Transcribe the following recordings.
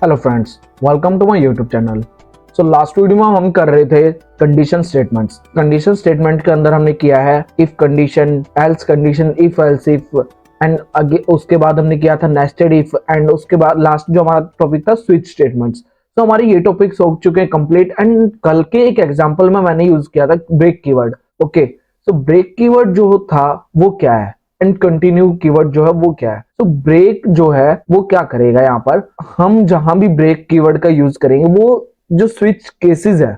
Hello friends, welcome to my YouTube channel. So last video में हम कर रहे थे कंडीशन स्टेटमेंट्स। कंडीशन स्टेटमेंट के अंदर हमने किया है if condition, else condition, if else if and आगे उसके बाद हमने किया था नेस्टेड इफ एंड उसके बाद लास्ट जो हमारा टॉपिक था स्विच स्टेटमेंट्स। तो हमारे ये टॉपिक्स हो चुके हैं कंप्लीट एंड कल के एक एग्जांपल में मैंने यूज किया था break keyword. Okay, so break keyword जो था वो क्या है एंड कंटिन्यू कीवर्ड जो है वो क्या है। तो ब्रेक जो है वो क्या करेगा, यहाँ पर हम जहां भी ब्रेक कीवर्ड का यूज करेंगे वो जो स्विच केसेस है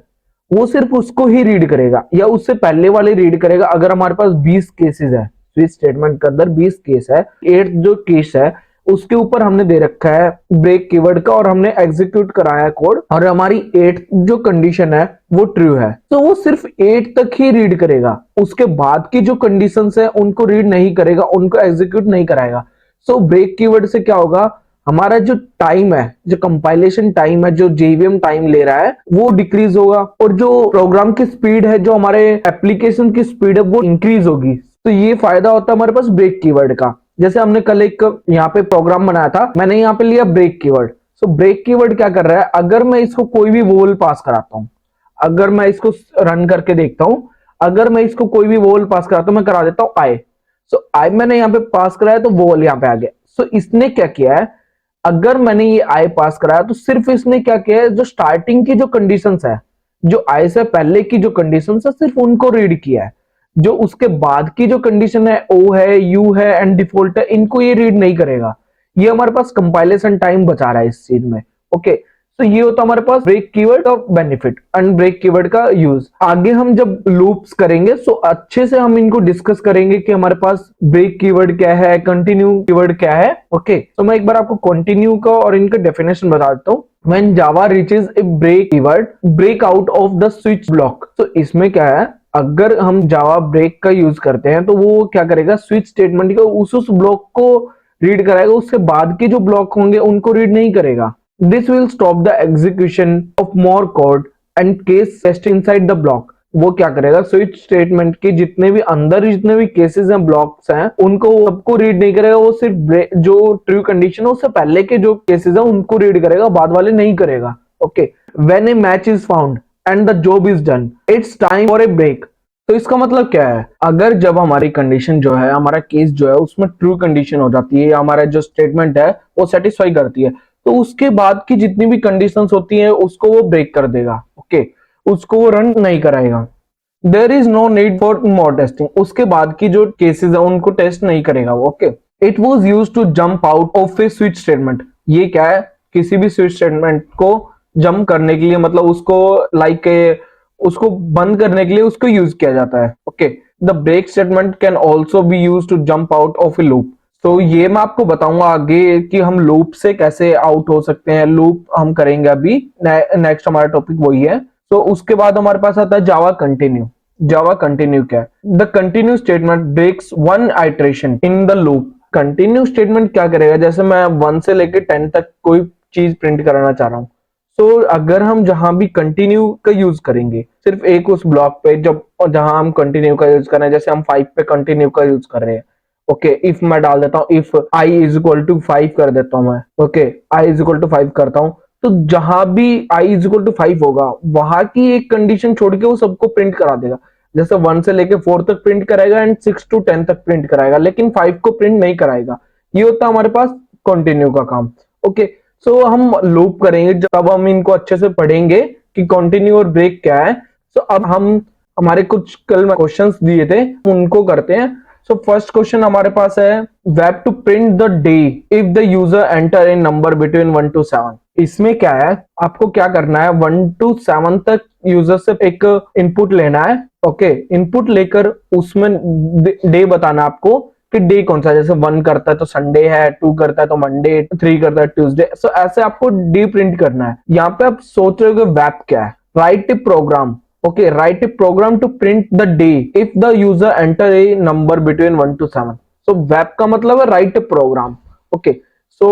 वो सिर्फ उसको ही रीड करेगा या उससे पहले वाले रीड करेगा। अगर हमारे पास 20 केसेस है, स्विच स्टेटमेंट के अंदर 20 केस है, 8 जो केस है उसके ऊपर हमने दे रखा है ब्रेक कीवर्ड का और हमने एग्जीक्यूट कराया है कोड और हमारी 8 जो कंडीशन है वो ट्रू है, तो वो सिर्फ 8 तक ही रीड करेगा। उसके बाद की जो कंडीशंस है उनको रीड नहीं करेगा, उनको एग्जीक्यूट नहीं कराएगा। सो ब्रेक कीवर्ड से क्या होगा, हमारा जो टाइम है, जो कंपाइलेशन टाइम है, जो जेवीएम टाइम ले रहा है वो डिक्रीज होगा और जो प्रोग्राम की स्पीड है, जो हमारे एप्लीकेशन की स्पीड है वो इंक्रीज होगी। तो ये फायदा होता है हमारे पास ब्रेक कीवर्ड का। जैसे हमने कल एक यहाँ पे प्रोग्राम बनाया था, मैंने यहाँ पे लिया break keyword. So break keyword क्या कर रहा है, अगर मैं इसको कोई भी वोल पास कराता हूं, अगर मैं इसको रन करके देखता हूं, अगर मैं इसको कोई भी वोल पास कराता हूं, मैं करा देता हूं आई। सो आई मैंने यहाँ पे पास कराया तो वोल यहाँ पे आ गया। सो इसने क्या किया है, अगर मैंने ये आई पास कराया तो सिर्फ इसने क्या किया है, जो स्टार्टिंग की जो कंडीशंस है, जो आई से पहले की जो कंडीशंस है सिर्फ उनको रीड किया है। जो उसके बाद की जो कंडीशन है, ओ है, यू है एंड डिफॉल्ट है, इनको ये रीड नहीं करेगा। ये हमारे पास कंपाइलेशन टाइम बचा रहा है इस चीज में। ओके, तो ये होता हमारे पास ब्रेक कीवर्ड का बेनिफिट एंड ब्रेक कीवर्ड का यूज। आगे हम जब लूप्स करेंगे सो अच्छे से हम इनको डिस्कस करेंगे कि हमारे पास ब्रेक कीवर्ड क्या है, कंटिन्यू कीवर्ड क्या है। ओके, तो मैं एक बार आपको कंटिन्यू का और इनका डेफिनेशन बता देता हूँ। When Java reaches a break keyword, break out of the switch block। तो इसमें क्या है, अगर हम जावा ब्रेक का यूज करते हैं तो वो क्या करेगा, स्विच स्टेटमेंट का उस ब्लॉक को रीड कराएगा, उसके बाद के जो ब्लॉक होंगे उनको रीड नहीं करेगा। This will stop the execution of more code and case test inside the block. वो क्या करेगा, स्विच स्टेटमेंट के जितने भी अंदर जितने भी केसेस हैं, ब्लॉक्स हैं, उनको सबको रीड नहीं करेगा। वो सिर्फ जो ट्रू कंडीशन है उससे पहले के जो केसेस हैं उनको रीड करेगा, बाद वाले नहीं करेगा। Okay, when a match is found and the job is done, it's time for a break. तो इसका मतलब क्या है, अगर जब हमारी कंडीशन जो है, हमारा केस जो है उसमें ट्रू कंडीशन हो जाती है, हमारा जो स्टेटमेंट है वो सेटिस्फाई करती है, तो उसके बाद की जितनी भी कंडीशंस होती है उसको वो ब्रेक कर देगा। ओके, उसको वो रन नहीं कराएगा। There is no need for more testing, उसके बाद की जो केसेस है उनको टेस्ट नहीं करेगा वो। Okay, it was used to jump out of a switch statement. ये क्या है, किसी भी स्विच स्टेटमेंट को जंप करने के लिए, मतलब उसको उसको बंद करने के लिए उसको यूज किया जाता है। Okay, the break statement can also be use to jump out of a loop. तो ये मैं आपको बताऊंगा आगे कि हम लूप से कैसे आउट हो सकते हैं। लूप हम करेंगे अभी, नेक्स्ट हमारा टॉपिक वही है। तो उसके बाद हमारे पास आता है जावा कंटिन्यू। जावा कंटिन्यू क्या है, the continue statement breaks one iteration in the loop. Continue statement क्या करेगा, जैसे मैं 1 से लेकर 10 तक कोई चीज प्रिंट कराना चाह रहा हूँ, तो अगर हम जहां भी कंटिन्यू का यूज करेंगे सिर्फ एक उस ब्लॉक पे, जब जहां हम कंटिन्यू का यूज कर रहे हैं, जैसे हम 5 पे कंटिन्यू का यूज कर रहे हैं। ओके, इफ मैं डाल देता हूँ, if I is equal to 5 कर देता हूं मैं। Okay, I is equal to 5 करता हूं, तो जहां भी आई इज इक्वल टू 5 होगा वहां की एक कंडीशन छोड़ के वो सबको प्रिंट करा देगा। जैसे 1 से लेके 4 तक प्रिंट कराएगा एंड 6 to 10 तक प्रिंट कराएगा, लेकिन 5 को प्रिंट नहीं कराएगा। ये होता है हमारे पास कंटिन्यू का काम। ओके, सो हम लूप करेंगे, जब हम इनको अच्छे से पढ़ेंगे कि कंटिन्यू और ब्रेक क्या है। सो अब हम हमारे कुछ कल क्वेश्चंस दिए थे उनको करते हैं। सो फर्स्ट क्वेश्चन हमारे पास है, web two print the day if the user enter a number between 1 to 7। इसमें क्या है, आपको क्या करना है, 1 to 7 तक यूजर से एक इनपुट लेना है। ओके, इनपुट लेकर उसमें डे बताना आपको कि डे कौन सा है। जैसे 1 करता है तो संडे है, 2 करता है तो मंडे, 3 करता है ट्यूसडे। सो ऐसे आपको डे प्रिंट करना है। यहाँ पे आप सोच रहे हो कि वेब क्या है, write a program. Okay, write a program to print the day if the user enter a number between 1 to 7। So web का मतलब है write a program। Okay, so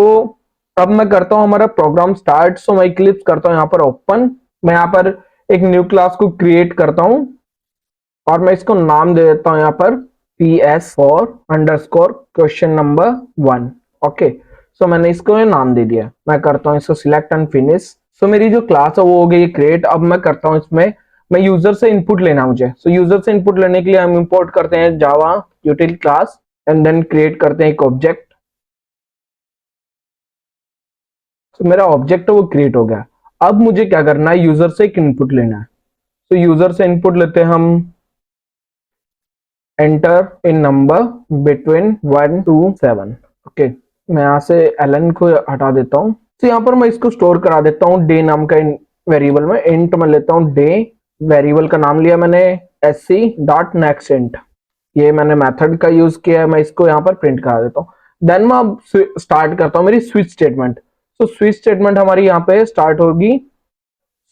अब मैं करता हूं हमारा प्रोग्राम स्टार्ट। सो मैं इक्लिप्स करता हूं यहाँ पर ओपन। मैं यहाँ पर एक न्यू क्लास को क्रिएट करता हूं और मैं इसको नाम दे देता हूं यहाँ पर PS4 underscore question number 1। Okay, so मैंने इसको ये नाम दे दिया। मैं करता हूँ इसको सिलेक्ट एंड फिनिश। सो मेरी जो क्लास है वो हो गई क्रिएट। अब मैं करता हूँ इसमें, मैं यूजर से इनपुट लेना मुझे। सो यूजर से इनपुट लेने के लिए हम इंपोर्ट करते हैं Java util class and then create करते हैं एक ऑब्जेक्ट। तो मेरा ऑब्जेक्ट है वो क्रिएट हो गया। अब मुझे क्या करना है, यूजर से एक इनपुट लेना है। तो यूजर से इनपुट लेते हैं हम, enter in number between 1 to 7। Okay, मैं यहाँ से एलन को हटा देता हूँ। तो यहाँ पर मैं इसको स्टोर करा देता हूँ डे नाम का वेरिएबल में। इंट में लेता हूँ डे, वेरिएबल का नाम लिया मैंने sc.next int। ये मैंने मेथड का यूज किया है, मैं इसको यहाँ पर प्रिंट करा देता हूँ। देन मैं अब स्टार्ट करता हूँ मेरी स्विच स्टेटमेंट। तो स्विच स्टेटमेंट हमारी यहाँ पे स्टार्ट होगी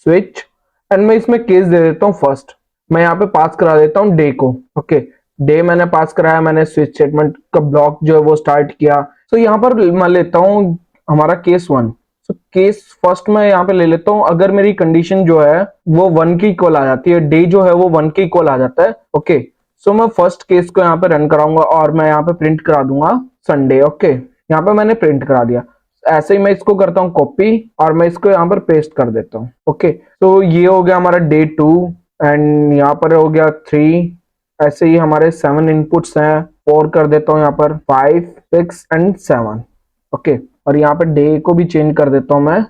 स्विच, एंड मैं इसमें केस दे देता हूँ फर्स्ट। मैं यहाँ पे पास करा देता हूँ डे को। ओके, डे मैंने पास कराया, मैंने स्विच स्टेटमेंट का ब्लॉक जो है वो स्टार्ट किया। तो यहाँ पर मैं लेता हूँ हमारा केस 1। तो केस फर्स्ट में यहाँ पे ले लेता हूँ, अगर मेरी कंडीशन जो है वो 1 की इक्वल आ जाती है, डे जो है वो 1 की इक्वल आ जाता है। ओके, सो मैं फर्स्ट केस को यहाँ पे रन कराऊंगा और मैं यहाँ पे प्रिंट करा दूंगा संडे। ओके, यहाँ पे मैंने प्रिंट करा दिया। ऐसे ही मैं इसको करता हूँ कॉपी और मैं इसको यहाँ पर पेस्ट कर देता हूँ। ओके, तो ये हो गया हमारा डे 2 एंड यहाँ पर हो गया 3। ऐसे ही हमारे 7 इनपुट्स हैं, 4 कर देता हूँ यहाँ पर, 5, 6 एंड 7। ओके, और यहाँ पर डे को भी चेंज कर देता हूँ मैं।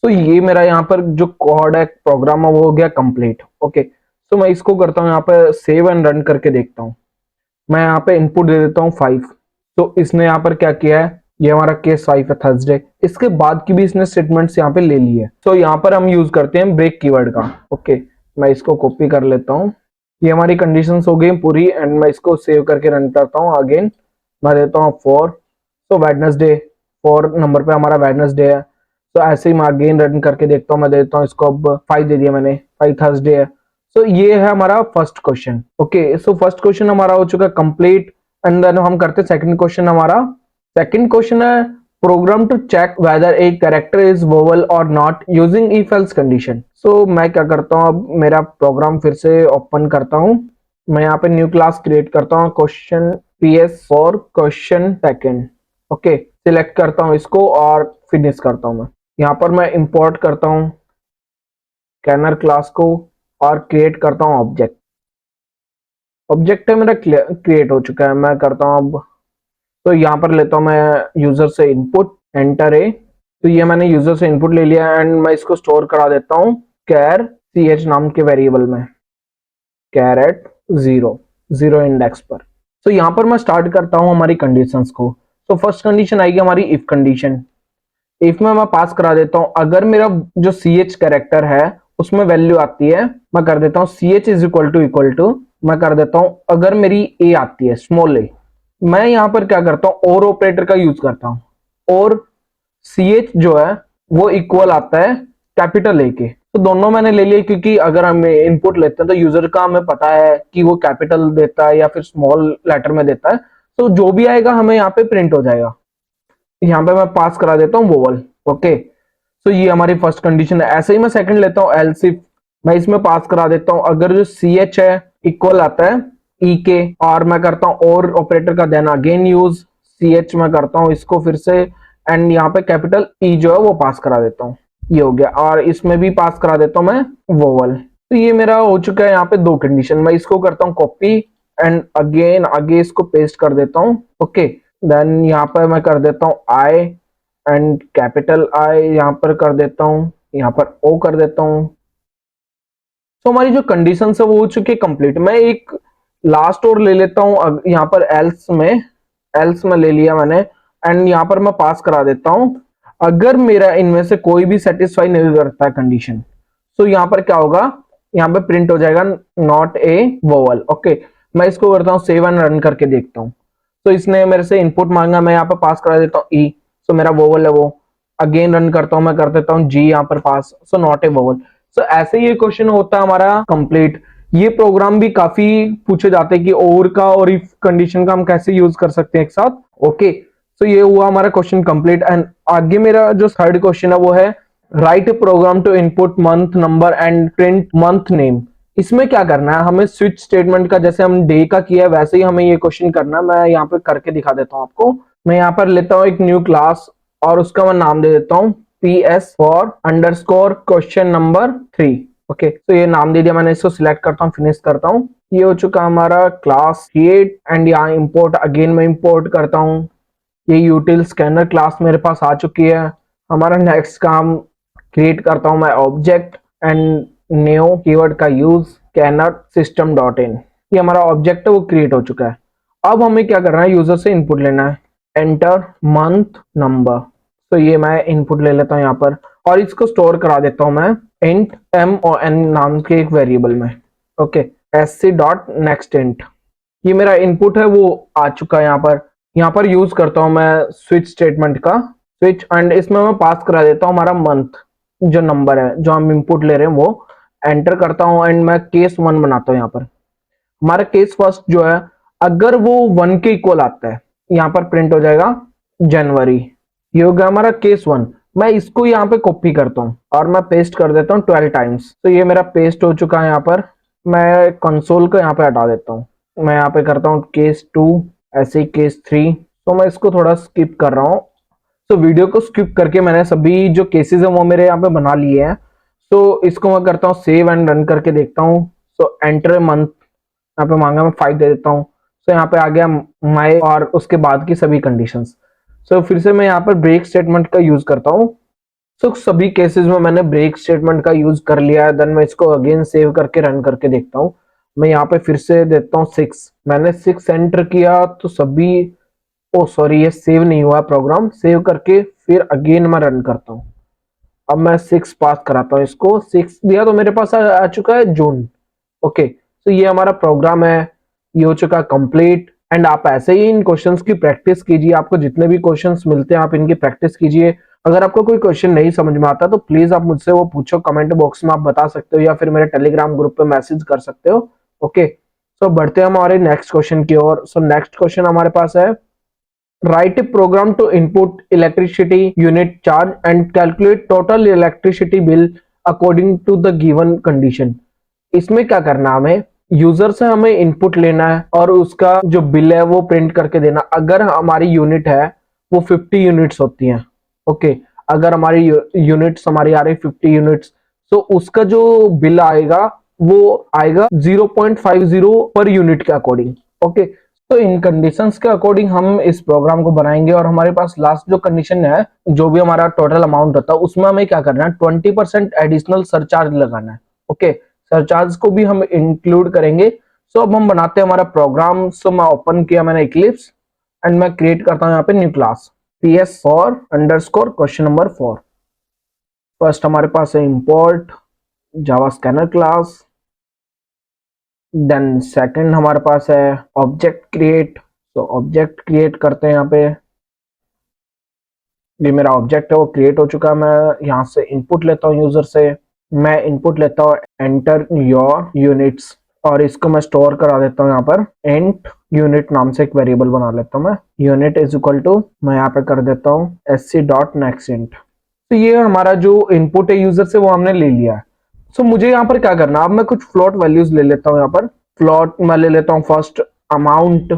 तो ये मेरा यहाँ पर जो कोड है प्रोग्राम है वो हो गया कंप्लीट। ओके, तो मैं इसको करता हूँ यहाँ पर सेव एंड रन करके देखता हूँ। मैं यहाँ पे इनपुट दे देता हूँ 5। तो इसने यहाँ पर क्या किया है, ये हमारा केस 5 है थर्सडे। इसके बाद की भी इसने स्टेटमेंट्स यहाँ पे ले ली है। तो यहाँ पर हम यूज करते हैं ब्रेक कीवर्ड का। ओके, मैं इसको कॉपी कर लेता हूँ। ये हमारी कंडीशंस हो गई पूरी एंड मैं इसको सेव करके रन करता हूँ। अगेन मैं देता हूँ 4। तो वेडनेसडे 4 नंबर पे हमारा वेडनेसडे है। तो ऐसे ही मैं अगेन रन करके देखता हूँ। मैं देता हूँ इसको, अब 5 दे दिया मैंने, 5 थर्सडे है। सो ये है हमारा first question. Okay, so first question हमारा हो चुका है कंप्लीट एंड देन हम करते हैं सेकंड क्वेश्चन। हमारा सेकंड क्वेश्चन है program to check whether a character is vowel or not using if else condition. So मैं क्या करता हूँ, अब मेरा प्रोग्राम फिर से ओपन करता हूँ। मैं यहाँ पे न्यू क्लास क्रिएट करता हूँ, question PS for question second. Okay, select करता हूँ इसको और फिनिश करता हूँ। मैं यहाँ पर मैं इंपोर्ट करता हूँ स्कैनर क्लास को और क्रिएट करता हूँ ऑब्जेक्ट। ऑब्जेक्ट है मेरा क्रिएट हो चुका है। मैं करता हूँ अब, तो यहाँ पर लेता हूँ मैं यूजर से इनपुट, एंटर ए। तो ये मैंने यूजर से इनपुट ले लिया एंड मैं इसको स्टोर करा देता हूँ कैर ch नाम के वेरिएबल में, कैरेट 0 इंडेक्स पर। तो यहाँ पर मैं स्टार्ट करता हूँ हमारी कंडीशंस को। तो फर्स्ट कंडीशन आएगी हमारी इफ कंडीशन। इफ में मैं पास करा देता हूँ, अगर मेरा जो ch कैरेक्टर है उसमें वैल्यू आती है, मैं कर देता हूँ ch इक्वल टू मैं कर देता हूँ, अगर मेरी a आती है स्मॉल a, मैं यहाँ पर क्या करता हूँ और ऑपरेटर का यूज करता हूँ। और ch जो है वो इक्वल आता है कैपिटल ए के। तो दोनों मैंने ले लिए क्योंकि अगर हम इनपुट लेते हैं तो यूजर का हमें पता है कि वो कैपिटल देता है या फिर स्मॉल लेटर में देता है। तो जो भी आएगा हमें यहाँ पे प्रिंट हो जाएगा। यहाँ पे मैं पास करा देता हूँ वोवल। ओके, तो ये हमारी फर्स्ट कंडीशन है। ऐसे ही मैं सेकंड लेता हूँ एल्स इफ। मैं इसमें पास करा देता हूँ, अगर जो ch है इक्वल आता है ई के, और मैं करता हूँ और ऑपरेटर का देन अगेन यूज ch। मैं करता हूँ इसको फिर से एंड यहाँ पे कैपिटल ई जो है वो पास करा देता हूँ। ये हो गया, और इसमें भी पास करा देता हूँ मैं वोवल। तो ये मेरा हो चुका है यहाँ पे 2 कंडीशन। मैं इसको करता हूँ कॉपी एंड अगेन आगे इसको पेस्ट कर देता हूँ। ओके, देन यहाँ पर मैं कर देता हूँ आई एंड कैपिटल आई यहाँ पर कर देता हूँ, यहाँ पर ओ कर देता हूँ। तो हमारी जो कंडीशन है वो हो चुकी है कंप्लीट। मैं एक लास्ट और ले लेता हूँ यहाँ पर एल्स में ले लिया मैंने एंड यहाँ पर मैं पास करा देता हूँ, अगर मेरा इनमें से कोई भी सेटिस्फाई नहीं करता है कंडीशन, तो यहाँ पर क्या होगा, यहाँ पे प्रिंट हो जाएगा नॉट ए वोवल। ओके, मैं इसको करता हूँ सेव एंड रन करके देखता हूँ। तो इसने मेरे से इनपुट मांगा, मैं यहाँ पे पास करा देता हूँ ई, तो मेरा वोवल है वो। अगेन रन करता हूँ, मैं कर देता हूँ जी यहाँ पर पास, सो नॉट ए वोवल। सो ऐसे ही ये क्वेश्चन होता है हमारा कंप्लीट। ये प्रोग्राम भी काफी पूछे जाते हैं कि और का और इफ कंडीशन का हम कैसे यूज कर सकते हैं एक साथ। ओके, तो ये हुआ हमारा क्वेश्चन कंप्लीट एंड आगे मेरा जो थर्ड क्वेश्चन है वो है write a program to input month number and print month name इसमें क्या करना है, हमें स्विच स्टेटमेंट का जैसे हम डे का किया है वैसे ही हमें ये क्वेश्चन करना है। मैं यहाँ पे करके दिखा देता हूँ आपको। मैं यहाँ पर लेता हूँ एक न्यू क्लास और उसका मैं नाम दे देता हूँ PS for underscore question number 3। Okay, तो ये नाम दे दिया मैंने, इसको सिलेक्ट करता हूँ, फिनिश करता हूँ। ये हो चुका हमारा क्लास क्रिएट एंड यहाँ इंपोर्ट, अगेन मैं इंपोर्ट करता हूँ। ये यूटिल स्कैनर क्लास मेरे पास आ चुकी है। हमारा नेक्स्ट काम क्रिएट करता हूँ मैं ऑब्जेक्ट एंड न्यू कीवर्ड का use scanner system dot in. ये हमारा ऑब्जेक्ट है वो क्रिएट हो चुका है। अब हमें क्या करना है, यूजर से इनपुट लेना है, एंटर मंथ नंबर। तो ये मैं इनपुट ले लेता हूँ यहाँ पर और इसको स्टोर करा देता हूँ मैं इंट MON नाम के एक वेरिएबल में। Okay, sc dot next int. ये मेरा इनपुट है वो आ चुका है यहाँ पर यूज करता हूँ मैं स्विच स्टेटमेंट का स्विच, एंड इसमें मैं पास करा देता हूँ हमारा मंथ जो नंबर है जो हम इनपुट ले रहे हैं वो एंटर करता हूँ एंड मैं केस 1 बनाता हूँ। यहाँ पर हमारा केस फर्स्ट जो है अगर वो 1 के इक्वल आता है यहाँ पर प्रिंट हो जाएगा जनवरी। ये हो गया हमारा केस 1। मैं इसको यहाँ पे कॉपी करता हूँ और मैं पेस्ट कर देता हूँ 12 टाइम्स। तो ये मेरा पेस्ट हो चुका है। यहाँ पर मैं कंसोल को यहाँ पे हटा देता हूँ। मैं यहाँ पे करता हूँ केस 2, ऐसे ही केस 3। तो मैं इसको थोड़ा स्किप कर रहा हूँ। तो वीडियो को स्किप करके मैंने सभी जो केसेस है वो मेरे यहाँ पे बना लिए हैं। तो इसको मैं करता हूँ सेव एंड रन करके देखता हूँ। तो एंटर मंथ यहाँ पे मांगा, मैं 5 दे देता हूँ। तो यहाँ पे आ गया माई और उसके बाद की सभी कंडीशंस। सो फिर से मैं यहाँ पर ब्रेक स्टेटमेंट का यूज करता हूँ। सो सभी केसेस में मैंने ब्रेक स्टेटमेंट का यूज कर लिया है। देन मैं इसको अगेन सेव करके रन करके देखता हूँ। मैं यहाँ पे फिर से देता हूँ 6। मैंने 6 एंटर किया तो सभी, ओ सॉरी ये सेव नहीं हुआ प्रोग्राम। सेव करके फिर अगेन मैं रन करता हूँ। अब मैं 6 पास कराता हूँ इसको। 6 दिया तो मेरे पास आ चुका है जून। ओके, तो ये हमारा प्रोग्राम है, ये हो चुका कंप्लीट। एंड आप ऐसे ही इन क्वेश्चंस की प्रैक्टिस कीजिए। आपको जितने भी क्वेश्चंस मिलते हैं आप इनकी प्रैक्टिस कीजिए। अगर आपको कोई क्वेश्चन नहीं समझ में आता तो प्लीज आप मुझसे वो पूछो, कमेंट बॉक्स में आप बता सकते हो या फिर मेरे टेलीग्राम ग्रुप पे मैसेज कर सकते हो। ओके, सो बढ़ते हैं हमारे नेक्स्ट क्वेश्चन की ओर। सो नेक्स्ट क्वेश्चन हमारे पास है write a program to input electricity unit charge and calculate total electricity bill according to the given condition. इसमें क्या करना, हमें यूजर से हमें इनपुट लेना है और उसका जो बिल है वो प्रिंट करके देना। अगर हमारी यूनिट है वो 50 यूनिट्स होती हैं। ओके, अगर हमारी यूनिट्स हमारी आ रही 50 यूनिट्स, तो उसका जो बिल आएगा वो आएगा 0.50 पर यूनिट के अकॉर्डिंग। ओके, तो इन कंडीशंस के अकॉर्डिंग हम इस प्रोग्राम को बनाएंगे और हमारे पास लास्ट जो कंडीशन है, जो भी हमारा टोटल अमाउंट होता है उसमें हमें क्या करना है, 20% एडिशनल सरचार्ज लगाना है। ओके, सरचार्ज को भी हम इंक्लूड करेंगे। सो अब हम बनाते हैं हमारा प्रोग्राम। सो मैं ओपन किया मैंने इक्लिप्स एंड मैं क्रिएट करता हूं यहाँ पे new class PS for underscore question number 4। First हमारे पास है import Java scanner class. Then second हमारे पास है ऑब्जेक्ट क्रिएट। तो ऑब्जेक्ट क्रिएट करते हैं। यहाँ पे ये मेरा ऑब्जेक्ट है वो क्रिएट हो चुका है। मैं यहाँ से इनपुट लेता हूँ यूजर से। मैं इनपुट लेता हूँ एंटर योर यूनिट्स और इसको मैं स्टोर करा देता हूँ यहाँ पर इंट यूनिट नाम से एक वेरिएबल बना लेता हूँ मैं। यूनिट इज इक्वल टू, मैं यहाँ पे कर देता हूँ sc डॉट नेक्स्ट इंट। तो ये हमारा जो इनपुट है यूजर से वो हमने ले लिया है। सो मुझे यहाँ पर क्या करना, अब मैं कुछ फ्लोट वैल्यूज ले लेता हूँ। यहाँ पर फ्लोट मैं ले लेता हूँ फर्स्ट अमाउंट।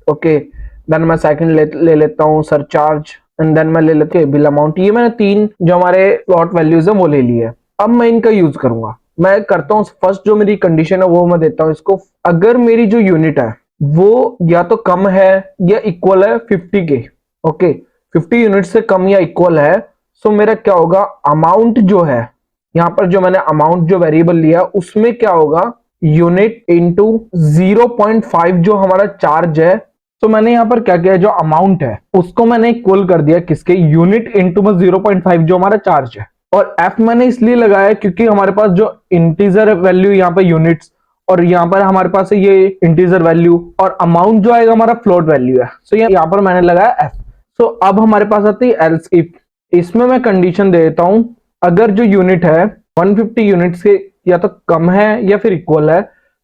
ओके, देन मैं सेकंड ले लेता हूँ सरचार्ज एंड देन मैं ले लेते बिल अमाउंट। ये मैंने 3 जो हमारे फ्लोट वैल्यूज है वो ले लिए। अब मैं इनका यूज करूंगा। मैं करता हूँ फर्स्ट जो मेरी कंडीशन है वो मैं देता हूँ इसको, अगर मेरी जो यूनिट है वो या तो कम है या इक्वल है 50 के। ओके, 50 यूनिट से कम या इक्वल है, सो मेरा क्या होगा, अमाउंट जो है यहाँ पर जो मैंने अमाउंट जो वेरिएबल लिया उसमें क्या होगा, यूनिट इंटू 0.5 जो हमारा चार्ज है। तो मैंने यहाँ पर क्या किया, जो अमाउंट है उसको मैंने इक्वल कर दिया किसके, यूनिट इंटू 0.5 जो हमारा चार्ज है। और एफ मैंने इसलिए लगाया क्योंकि हमारे पास जो इंटीजर वैल्यू यहाँ पर यूनिट्स और यहाँ पर हमारे पास है ये इंटीजर वैल्यू और अमाउंट जो आएगा हमारा फ्लोट वैल्यू है। सो यहाँ पर मैंने लगाया एफ। सो अब हमारे पास आती है एल्स इफ। इसमें मैं कंडीशन दे देता हूं, अगर जो यूनिट है 150 यूनिट से या तो कम है या फिर इक्वल है,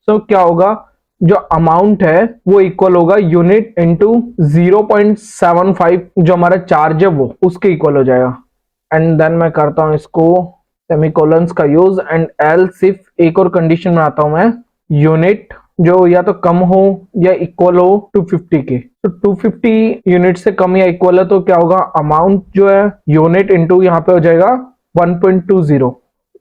तो क्या होगा, जो अमाउंट है वो इक्वल होगा यूनिट इंटू 0.75 जो हमारा चार्ज है वो उसके इक्वल हो जाएगा। एंड देन मैं करता हूं इसको सेमीकोलंस का यूज एंड एल्स इफ, एक और कंडीशन बनाता हूं मैं, यूनिट जो या तो कम हो या इक्वल हो 250 के। तो 250 यूनिट से कम या इक्वल है तो क्या होगा, अमाउंट जो है यूनिट इनटू यहाँ पे हो जाएगा 1.20।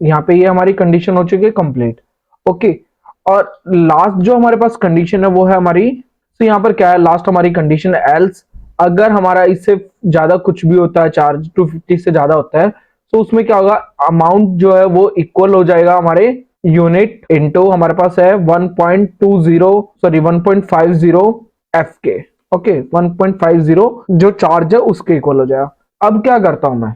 यहाँ पे ये हमारी कंडीशन हो चुकी है कंप्लीट। ओके, और लास्ट जो हमारे पास कंडीशन है वो है हमारी, तो यहाँ पर क्या है, लास्ट हमारी कंडीशन एल्स, अगर हमारा इससे ज्यादा कुछ भी होता है, चार्ज 250 से ज्यादा होता है, तो उसमें क्या होगा, अमाउंट जो है वो इक्वल हो जाएगा हमारे यूनिट इनटू हमारे पास है 1.50 एफ के। ओके, 1.50 जो चार्ज है उसके इक्वल हो जाएगा। अब क्या करता हूं मैं,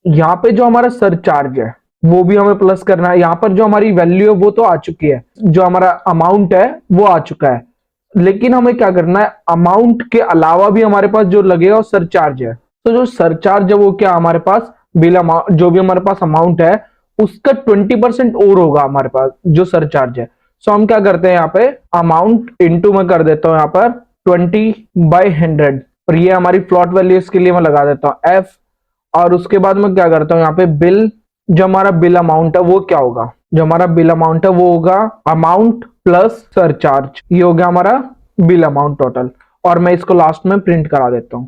यहाँ पे जो हमारा सरचार्ज है वो भी हमें प्लस करना है। यहाँ पर जो हमारी वैल्यू है वो तो आ चुकी है, जो हमारा अमाउंट है वो आ चुका है, लेकिन हमें क्या करना है, अमाउंट के अलावा भी हमारे पास जो लगेगा वो सरचार्ज है। तो जो सरचार्ज है वो क्या, हमारे पास बिल अमाउंट, जो भी हमारे पास अमाउंट है उसका 20% और होगा हमारे पास जो सरचार्ज है। सो हम क्या करते हैं, यहाँ पे अमाउंट इंटू में कर देता हूं यहाँ पर 20/100, और ये हमारी फ्लॉट वैल्यू, इसके लिए मैं लगा देता हूँ एफ। और उसके बाद मैं क्या करता हूँ, यहाँ पे बिल, जो हमारा बिल अमाउंट है वो क्या होगा, जो हमारा बिल अमाउंट है वो होगा अमाउंट प्लस सरचार्ज, ये हो गया हमारा बिल अमाउंट टोटल। और मैं इसको लास्ट में प्रिंट करा देता हूं,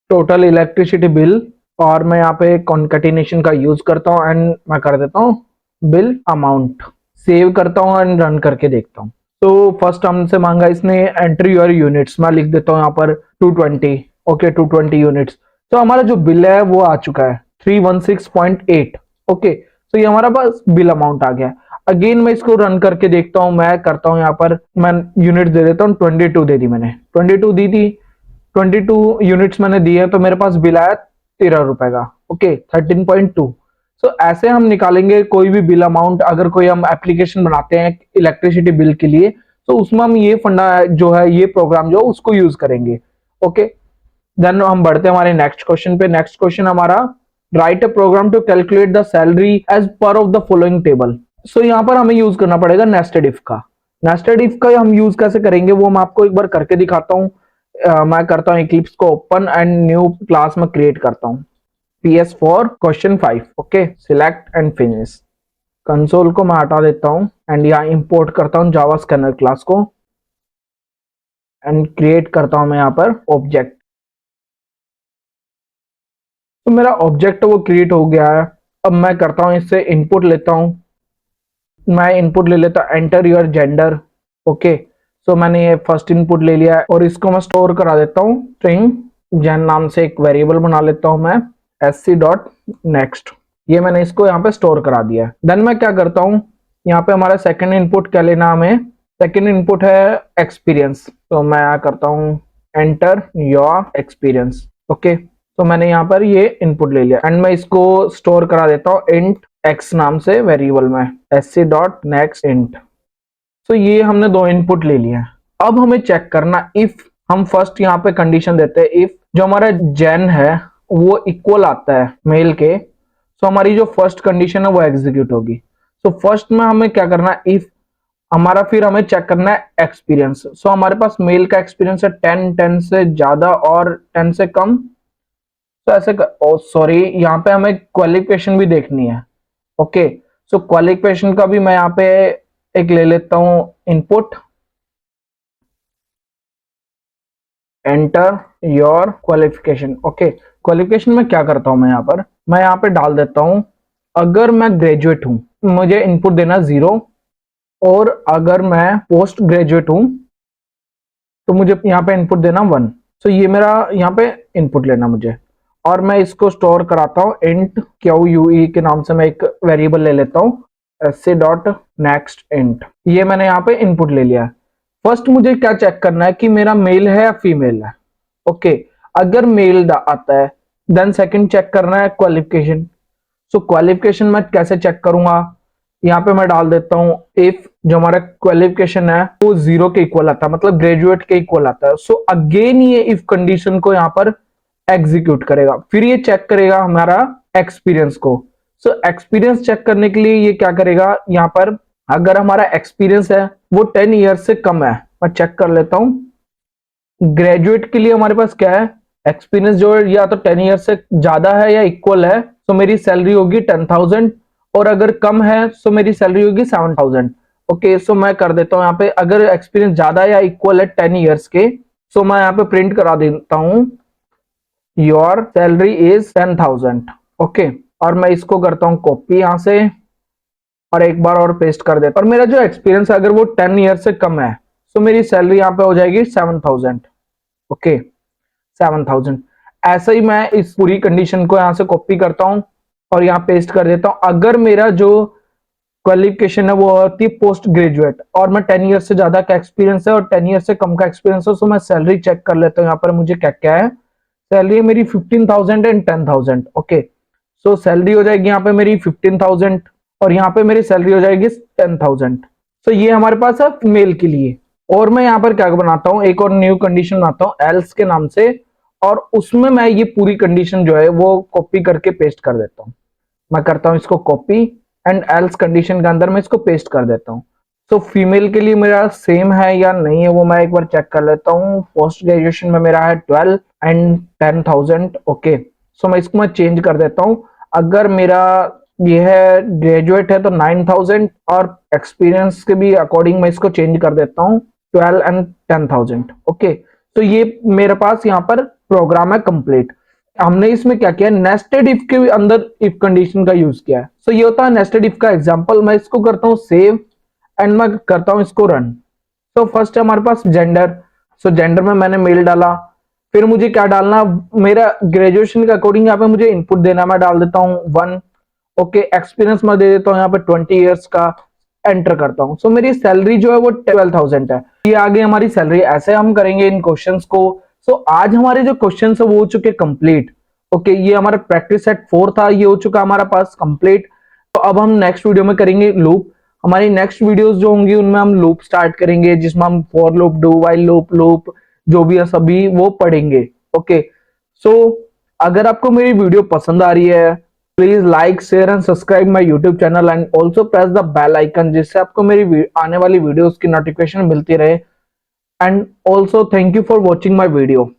टोटल इलेक्ट्रिसिटी बिल, और मैं यहाँ पे कॉन्केटिनेशन का यूज करता हूँ एंड मैं कर देता हूँ बिल अमाउंट, सेव करता हूँ एंड रन करके देखता हूँ। तो फर्स्ट हमसे मांगा इसने एंट्री योर यूनिट्स, मैं लिख देता हूँ यहाँ पर 220। Okay, 220 units. तो हमारा जो बिल है वो आ चुका है 316.8। ओके, तो ये हमारा पास बिल अमाउंट आ गया। अगेन मैं इसको रन करके देखता हूँ, मैं करता हूँ यहाँ पर, मैं यूनिट दे देता हूँ 22 दे दी मैंने, 22 दी थी, 22 यूनिट्स मैंने दिए, तो मेरे पास बिल आया 13 रुपए का। ओके, 13.2। सो ऐसे हम निकालेंगे कोई भी बिल अमाउंट, अगर कोई हम एप्लीकेशन बनाते हैं इलेक्ट्रिसिटी बिल के लिए, तो उसमें हम ये फंडा जो है, ये प्रोग्राम जो उसको यूज करेंगे। ओके, देन हम बढ़ते हैं हमारे नेक्स्ट क्वेश्चन पे। नेक्स्ट क्वेश्चन हमारा, write a program to calculate the salary as per of the following table. So यहाँ पर हमें यूज करना पड़ेगा नेस्टेड इफ का। नेस्टेड इफ का हम यूज कैसे करेंगे वो मैं आपको एक बार करके दिखाता हूँ। मैं करता हूँ इक्लिप्स को ओपन एंड न्यू क्लास में क्रिएट करता हूँ, PS4 question 5। Okay, select and finish. Console को मैं हटा देता हूँ एंड यहाँ इंपोर्ट करता हूँ जावा स्कैनर क्लास को एंड क्रिएट करता हूँ मैं यहाँ पर ऑब्जेक्ट। तो मेरा ऑब्जेक्ट वो क्रिएट हो गया है। अब मैं करता हूँ इससे इनपुट लेता हूँ, मैं इनपुट ले लेता हूँ enter your gender. Okay, so मैंने ये फर्स्ट इनपुट ले लिया है और इसको मैं स्टोर करा देता हूँ स्ट्रिंग जेन नाम से, एक वेरिएबल बना लेता हूँ मैं sc.next। ये मैंने इसको यहाँ पे स्टोर करा दिया है। देन मैं क्या करता हूँ, यहाँ पे हमारा सेकंड इनपुट क्या लेना हमें, सेकंड इनपुट है एक्सपीरियंस। तो मैं यहाँ करता हूँ एंटर योर एक्सपीरियंस। ओके, तो मैंने यहाँ पर ये इनपुट ले लिया एंड मैं इसको स्टोर करा देता हूँ इंट x नाम से वेरिएबल में, sc.next int। तो ये हमने दो इनपुट ले लिया। अब हमें चेक करना, इफ हम फर्स्ट यहाँ पे कंडीशन देते हैं, इफ जो हमारा जेन है वो इक्वल आता है मेल के, तो हमारी जो फर्स्ट कंडीशन है वो एग्जीक्यूट होगी। सो फर्स्ट में हमें क्या करना है, इफ हमारा, फिर हमें चेक करना है एक्सपीरियंस। सो हमारे पास मेल का एक्सपीरियंस है 10, 10 से ज्यादा और 10 से कम। तो ऐसे सॉरी, यहाँ पे हमें क्वालिफिकेशन भी देखनी है। ओके, सो क्वालिफिकेशन का भी मैं यहाँ पे एक ले लेता हूं input, enter your qualification. Okay, qualification में क्या करता हूं, मैं यहाँ पे डाल देता हूं, अगर मैं ग्रेजुएट हूं मुझे इनपुट देना 0, और अगर मैं पोस्ट ग्रेजुएट हूं तो मुझे यहाँ पे इनपुट देना 1। तो ये मेरा यहाँ पे इनपुट लेना मुझे, और मैं इसको स्टोर कराता हूँ इंट QUE के नाम से, मैं एक वेरिएबल ले लेता हूँ sc.next int। ये मैंने यहाँ पे इनपुट ले लिया है। फर्स्ट मुझे क्या चेक करना है कि मेरा मेल है या फीमेल है। ओके, अगर मेल आता है देन सेकंड चेक करना है क्वालिफिकेशन। सो क्वालिफिकेशन मैं कैसे चेक करूंगा, यहाँ पे मैं डाल देता हूँ इफ जो हमारा क्वालिफिकेशन है वो 0 के इक्वल आता है, मतलब ग्रेजुएट के इक्वल आता है। सो अगेन ये इफ कंडीशन को यहाँ पर एग्जीक्यूट करेगा, फिर ये चेक करेगा हमारा एक्सपीरियंस को। सो एक्सपीरियंस चेक करने के लिए ये क्या करेगा, यहाँ पर अगर हमारा एक्सपीरियंस है वो 10 ईयर से कम है, मैं चेक कर लेता हूं। ग्रेजुएट के लिए हमारे पास क्या है, एक्सपीरियंस जो या तो 10 ईयर से ज्यादा है या इक्वल है, सो मेरी सैलरी होगी 10,000, और अगर कम है सो मेरी सैलरी होगी 7,000। ओके, सो मैं कर देता हूँ यहाँ पे, अगर एक्सपीरियंस ज्यादा या इक्वल है 10 ईयर्स के, सो मैं यहाँ पे प्रिंट करा देता हूँ योर सैलरी इज 10,000। ओके, और मैं इसको करता हूँ कॉपी यहाँ से, और एक बार और पेस्ट कर देता हूँ। और मेरा जो एक्सपीरियंस है अगर वो 10 ईयर से कम है, सो मेरी सैलरी यहाँ पे हो जाएगी 7,000। ओके, 7,000। ऐसे ही मैं इस पूरी कंडीशन को यहाँ से कॉपी करता हूँ और यहाँ पेस्ट कर देता हूँ। अगर मेरा जो क्वालिफिकेशन है वो होती है पोस्ट ग्रेजुएट, और मैं 10 ईयर से ज्यादा का एक्सपीरियंस है और 10 ईयर से कम का एक्सपीरियंस है, सो मैं सैलरी चेक कर लेता हूँ यहाँ पर मुझे क्या क्या है। सैलरी मेरी 15,000 एंड 10,000। ओके, सो सैलरी हो जाएगी यहाँ पे मेरी 15,000 और यहाँ पे मेरी सैलरी हो जाएगी 10,000। सो ये हमारे पास है फीमेल के लिए। और मैं यहाँ पर क्या बनाता हूँ, एक और न्यू कंडीशन बनाता हूँ एल्स के नाम से, और उसमें मैं ये पूरी कंडीशन जो है वो कॉपी करके पेस्ट कर देता हूँ। मैं करता हूँ इसको कॉपी एंड एल्स कंडीशन के अंदर मैं इसको पेस्ट कर देता हूँ। सो फीमेल के लिए मेरा सेम है या नहीं है वो मैं एक बार चेक कर लेता हूँ। पोस्ट ग्रेजुएशन में मेरा है 12 एंड 10,000। ओके, सो मैं इसको मैं चेंज कर देता हूँ। अगर मेरा ये है ग्रेजुएट है तो 9,000, और एक्सपीरियंस के भी अकॉर्डिंग मैं इसको चेंज कर देता हूँ 12 एंड 10,000। ओके, तो ये मेरे पास यहाँ पर प्रोग्राम है कंप्लीट। हमने इसमें क्या किया, नेस्टेड इफ के अंदर इफ कंडीशन का यूज किया है। सो ये होता है नेस्टेड इफ का एग्जांपल। मैं इसको करता हूँ सेव एंड मैं करता हूँ इसको रन। तो फर्स्ट है हमारे पास जेंडर। सो जेंडर में मैंने मेल डाला, फिर मुझे क्या डालना, मेरा ग्रेजुएशन के अकॉर्डिंग यहाँ पे मुझे इनपुट देना, मैं डाल देता हूँ 1। ओके, एक्सपीरियंस मैं दे देता हूँ यहाँ पे 20 ईयर्स का, एंटर करता हूँ। सो मेरी सैलरी जो है वो 12,000 है। ये आगे हमारी सैलरी। ऐसे हम करेंगे इन क्वेश्चंस को। सो आज हमारे जो क्वेश्चंस है वो हो चुके कंप्लीट। ओके, ये हमारा प्रैक्टिस सेट 4 था, ये हो चुका हमारा पास कंप्लीट। तो अब हम नेक्स्ट वीडियो में करेंगे लूप। हमारी नेक्स्ट वीडियोस जो होंगी उनमें हम लूप स्टार्ट करेंगे, जिसमें हम for loop, do while loop, loop जो भी है सभी वो पढ़ेंगे। ओके, सो अगर आपको मेरी वीडियो पसंद आ रही है, please like, share and subscribe my YouTube channel and also press the bell icon, जिससे आपको मेरी आने वाली वीडियोस की नोटिफिकेशन मिलती रहे। And also thank you for watching my video.